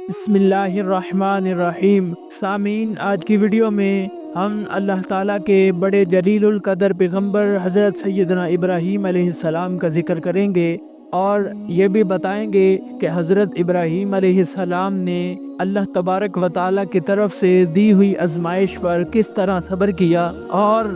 बिस्मिल्लाहिर्रहमानिर्रहीम। सामीन, आज की वीडियो में हम अल्लाह ताला के बड़े जलीलुल कदर पैगम्बर हज़रत सैयदना इब्राहीम अलैहिस्सलाम का ज़िक्र करेंगे और ये भी बताएंगे कि हज़रत इब्राहीम अलैहिस्सलाम ने अल्लाह तबारक व तआला की तरफ से दी हुई आजमाइश पर किस तरह सब्र किया और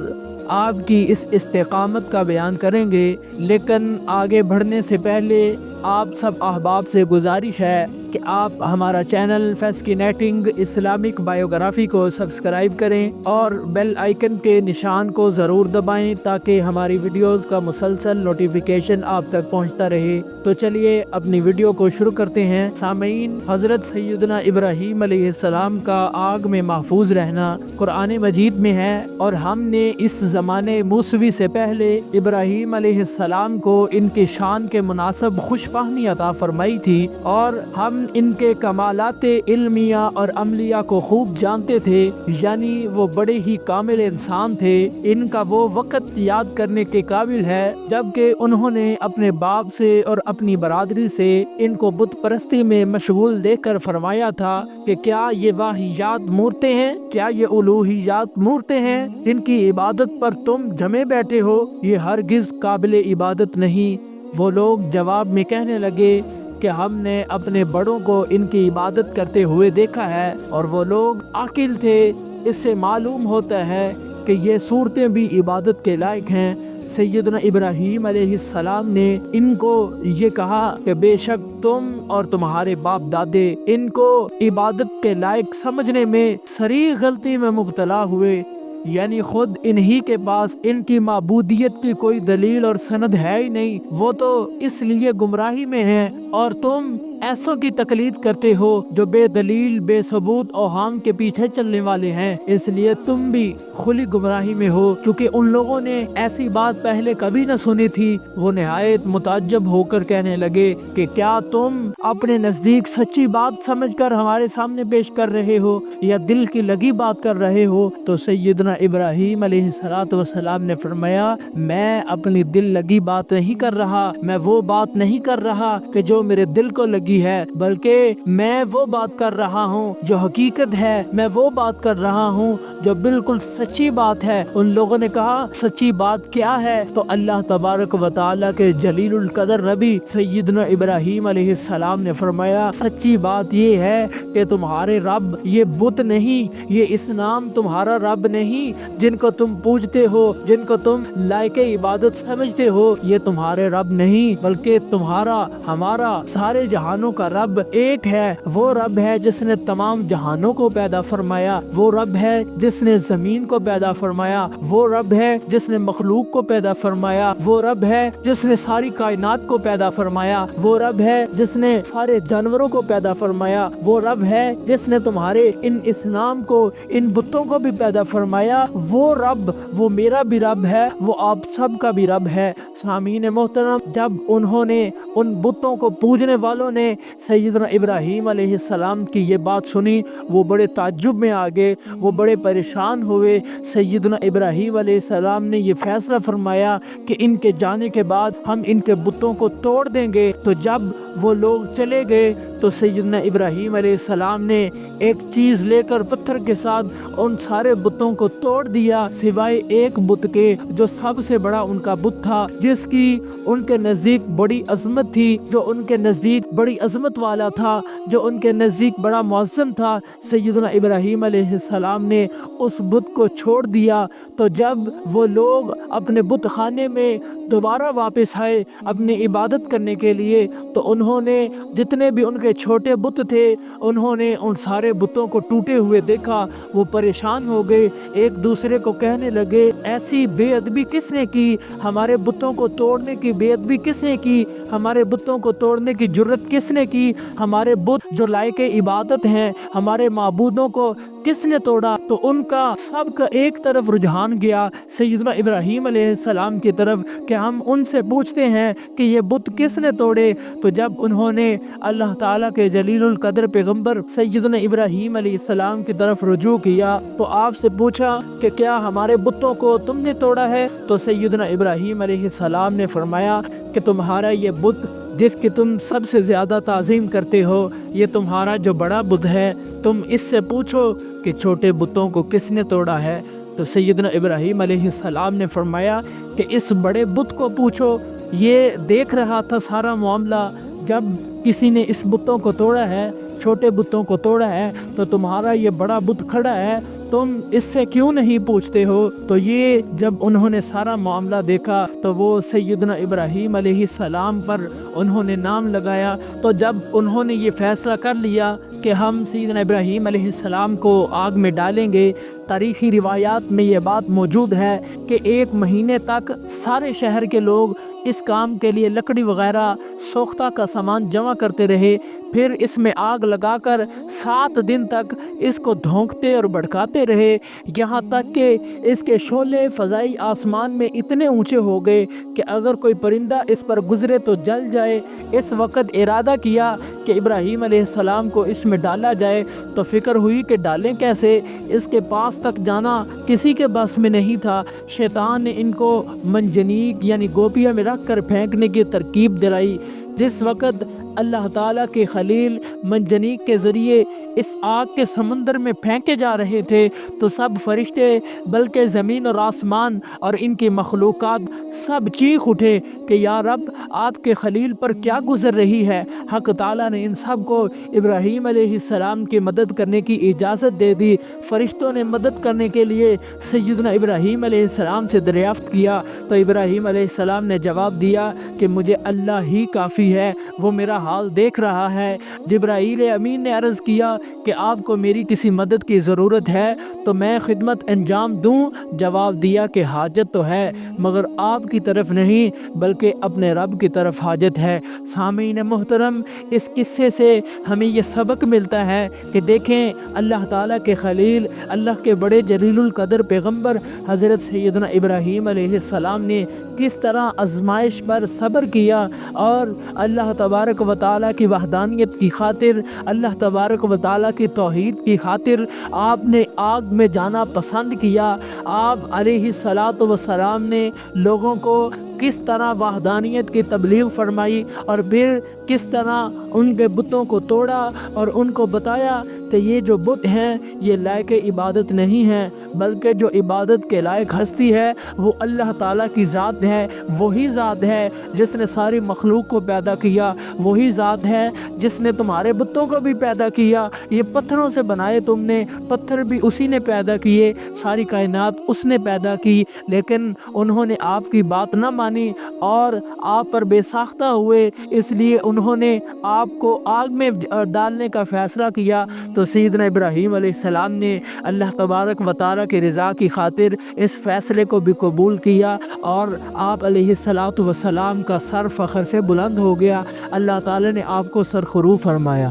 आपकी इस इस्तिकामत का बयान करेंगे। लेकिन आगे बढ़ने से पहले आप सब अहबाब से गुजारिश है कि आप हमारा चैनल फैस्किनेटिंग इस्लामिक बायोग्राफी को सब्सक्राइब करें और बेल आइकन के निशान को ज़रूर दबाएं ताकि हमारी वीडियोस का मुसलसल नोटिफिकेशन आप तक पहुंचता रहे। तो चलिए अपनी वीडियो को शुरू करते हैं। सामीन, हज़रत सैयदना इब्राहीम अलैहिस्सलाम का आग में महफूज रहना कुरान मजीद में है और हमने इस ज़माने मूसवी से पहले इब्राहीम अलैहिस्सलाम को इनकी शान के मुनासिब खुशफहमी अता फरमाई थी और हम इनके कमालात इल्मिया और अमलिया को खूब जानते थे, यानी वो बड़े ही कामिल इंसान थे। इनका वो वक़्त याद करने के काबिल है जबकि उन्होंने अपने बाप से और अपनी बरादरी से इनको बुत परस्ती में मशगूल देखकर फरमाया था कि क्या ये वाहियात मूर्तें हैं, क्या ये उलूहियात मूर्तें हैं जिनकी इबादत पर तुम जमे बैठे हो, ये हरगिज़ काबिल इबादत नहीं। वो लोग जवाब में कहने लगे कि हमने अपने बड़ों को इनकी इबादत करते हुए देखा है और वो लोग आकिल थे। इससे मालूम होता है कि ये सूरतें भी इबादत के लायक हैं। सैयदना इब्राहीम अलैहिस्सलाम ने इनको ये कहा कि बेशक तुम और तुम्हारे बाप दादे इनको इबादत के लायक समझने में सरी गलती में मुब्तला हुए, यानी खुद इन्हीं के पास इनकी माबूदियत की कोई दलील और सनद है ही नहीं, वो तो इसलिए गुमराही में हैं और तुम ऐसों की तकलीद करते हो जो बेदलील बेसबूत औहाम के पीछे चलने वाले हैं, इसलिए तुम भी खुली गुमराही में हो। क्योंकि उन लोगों ने ऐसी बात पहले कभी न सुनी थी। वो निहायत मुताज्जब होकर कहने लगे कि क्या तुम अपने नजदीक सच्ची बात समझकर हमारे सामने पेश कर रहे हो या दिल की लगी बात कर रहे हो? तो सैयदना इब्राहीम अलैहिस्सलातु वस्सलाम ने फरमाया, मैं अपनी दिल लगी बात नहीं कर रहा, मैं वो बात नहीं कर रहा कि जो मेरे दिल को लगी है, बल्कि मैं वो बात कर रहा हूँ जो हकीकत है, मैं वो बात कर रहा हूँ जो बिल्कुल सच्ची बात है। उन लोगों ने कहा सच्ची बात क्या है? तो अल्लाह तबारक व तआला के जलीलुल कदर नबी सैयदना इब्राहीम अलैहिस्सलाम ने फरमाया, सच्ची बात ये है कि तुम्हारे रब ये बुत नहीं, ये इस्लाम तुम्हारा रब नहीं जिनको तुम पूजते हो, जिनको तुम लायके इबादत समझते हो, ये तुम्हारे रब नहीं बल्कि तुम्हारा हमारा सारे जहानों का रब एक है। वो रब है जिसने तमाम जहानों को पैदा फरमाया, वो रब है जिसने जमीन को पैदा फरमाया, वो रब है जिसने मखलूक को पैदा फरमाया, वो रब है जिसने सारी कायनात को पैदा फरमाया, वो रब है जिसने सारे जानवरों को पैदा फरमाया, वो रब है जिसने तुम्हारे इन इस्लाम को इन बुतों को भी पैदा फरमाया। वो रब, वो मेरा भी रब है, वो आप सब का भी रब है। सामीन मोहतरम, जब उन्होंने उन बुतों को पूजने वालों ने सैयदना इब्राहीम अलैहिस्सलाम की ये बात सुनी, वो बड़े ताज्जुब में आ गए, वो बड़े परेशान हुए। सैयदना इब्राहीम अलैहिस्सलाम ने ये फैसला फरमाया कि इनके जाने के बाद हम इनके बुतों को तोड़ देंगे। तो जब वो लोग चले गए तो सैयदना इब्राहीम अलैहिस्सलाम ने एक चीज़ लेकर पत्थर के साथ उन सारे बुतों को तोड़ दिया सिवाय एक बुत के जो सबसे बड़ा उनका बुत था, जिसकी उनके नज़दीक बड़ी अजमत थी, जो उनके नज़दीक बड़ी अजमत वाला था, जो उनके नज़दीक बड़ा मुअज़्ज़म था। सैयदना इब्राहीम अलैहिस्सलाम ने उस बुत को छोड़ दिया। तो जब वो लोग अपने बुत खाने में दोबारा वापस आए अपनी इबादत करने के लिए, तो उन्होंने जितने भी उनके छोटे बुत थे उन्होंने उन सारे बुतों को टूटे हुए देखा। वो परेशान हो गए, एक दूसरे को कहने लगे, ऐसी बेअदबी किसने की? हमारे बुतों को तोड़ने की बेअदबी किसने की? हमारे बुतों को तोड़ने की जुर्रत किसने की? हमारे बुत जो लायके इबादत हैं, हमारे माबूदों को किसने तोड़ा? तो उनका सबका एक तरफ रुझान गया सैयदना इब्राहीम अलैहिस्सलाम की तरफ कि हम उनसे पूछते हैं कि ये बुत किसने तोड़े। तो जब उन्होंने अल्लाह ताला के जलीलुल कदर पैगंबर सैयदना इब्राहीम अलैहिस्सलाम की तरफ रुजू किया तो आपसे पूछा कि क्या हमारे बुतों को तुमने तोड़ा है? तो सैयदना इब्राहीम अलैहिस्सलाम ने फरमाया कि तुम्हारा ये बुत جس کی تم سب سے زیادہ تعظیم کرتے ہو، یہ تمہارا جو بڑا بت ہے، تم اس سے پوچھو کہ چھوٹے بتوں کو کس نے توڑا ہے۔ تو سیدنا ابراہیم علیہ السلام نے فرمایا کہ اس بڑے بت کو پوچھو، یہ دیکھ رہا تھا سارا معاملہ، جب کسی نے اس بتوں کو توڑا ہے، چھوٹے بتوں کو توڑا ہے، تو تمہارا یہ بڑا بت کھڑا ہے، تم اس سے کیوں نہیں پوچھتے ہو؟ تو یہ جب انہوں نے سارا معاملہ دیکھا تو وہ سیدنا ابراہیم علیہ السلام پر انہوں نے نام لگایا۔ تو جب انہوں نے یہ فیصلہ کر لیا کہ ہم سیدنا ابراہیم علیہ السلام کو آگ میں ڈالیں گے، تاریخی روایات میں یہ بات موجود ہے کہ 1 مہینے تک سارے شہر کے لوگ اس کام کے لیے لکڑی وغیرہ سوختہ کا سامان جمع کرتے رہے، پھر اس میں آگ لگا کر 7 دن تک اس کو دھونکتے اور بھڑکاتے رہے، یہاں تک کہ اس کے شعلے فضائی آسمان میں اتنے اونچے ہو گئے کہ اگر کوئی پرندہ اس پر گزرے تو جل جائے۔ اس وقت ارادہ کیا کہ ابراہیم علیہ السلام کو اس میں ڈالا جائے، تو فکر ہوئی کہ ڈالیں کیسے، اس کے پاس تک جانا کسی کے بس میں نہیں تھا۔ شیطان نے ان کو منجنیق یعنی گوپیا میں رکھ کر پھینکنے کی ترکیب دلائی۔ جس وقت اللہ تعالیٰ کے خلیل منجنیق کے ذریعے اس آگ کے سمندر میں پھینکے جا رہے تھے تو سب فرشتے بلکہ زمین اور آسمان اور ان کی مخلوقات سب چیخ اٹھے کہ یا رب، آپ کے خلیل پر کیا گزر رہی ہے۔ حق تعالیٰ نے ان سب کو ابراہیم علیہ السلام کی مدد کرنے کی اجازت دے دی۔ فرشتوں نے مدد کرنے کے لیے سیدنا ابراہیم علیہ السلام سے دریافت کیا تو ابراہیم علیہ السلام نے جواب دیا کہ مجھے اللہ ہی کافی ہے، وہ میرا حال دیکھ رہا ہے۔ جبرائیل امین نے عرض کیا کہ آپ کو میری کسی مدد کی ضرورت ہے تو میں خدمت انجام دوں؟ جواب دیا کہ حاجت تو ہے، مگر آپ کی طرف نہیں بلکہ اپنے رب کی طرف حاجت ہے۔ سامعین محترم، اس قصے سے ہمیں یہ سبق ملتا ہے کہ دیکھیں اللہ تعالیٰ کے خلیل، اللہ کے بڑے جلیل القدر پیغمبر حضرت سیدنا ابراہیم علیہ السلام نے کس طرح آزمائش پر صبر کیا اور اللہ تبارک و تعالیٰ کی وحدانیت کی خاطر، اللہ تبارک و تعالیٰ کی توحید کی خاطر آپ نے آگ میں جانا پسند کیا۔ آپ علیہ الصلاۃ والسلام نے لوگوں کو کس طرح وحدانیت کی تبلیغ فرمائی اور پھر کس طرح ان کے بتوں کو توڑا اور ان کو بتایا کہ یہ جو بت ہیں یہ لائق عبادت نہیں ہیں، بلکہ جو عبادت کے لائق ہستی ہے وہ اللہ تعالیٰ کی ذات ہے۔ وہی ذات ہے جس نے ساری مخلوق کو پیدا کیا، وہی ذات ہے جس نے تمہارے بتوں کو بھی پیدا کیا۔ یہ پتھروں سے بنائے تم نے، پتھر بھی اسی نے پیدا کیے، ساری کائنات اس نے پیدا کی، لیکن انہوں نے آپ کی بات نہ مانی اور آپ پر بے ساختہ ہوئے، اس لیے انہوں نے آپ کو آگ میں ڈالنے کا فیصلہ کیا۔ تو سیدنا ابراہیم علیہ السلام نے اللہ تبارک و تعالیٰ کی رضا کی خاطر اس فیصلے کو بھی قبول کیا اور آپ علیہ الصلاۃ والسلام کا سر فخر سے بلند ہو گیا۔ اللہ تعالیٰ نے آپ کو سرخرو فرمایا۔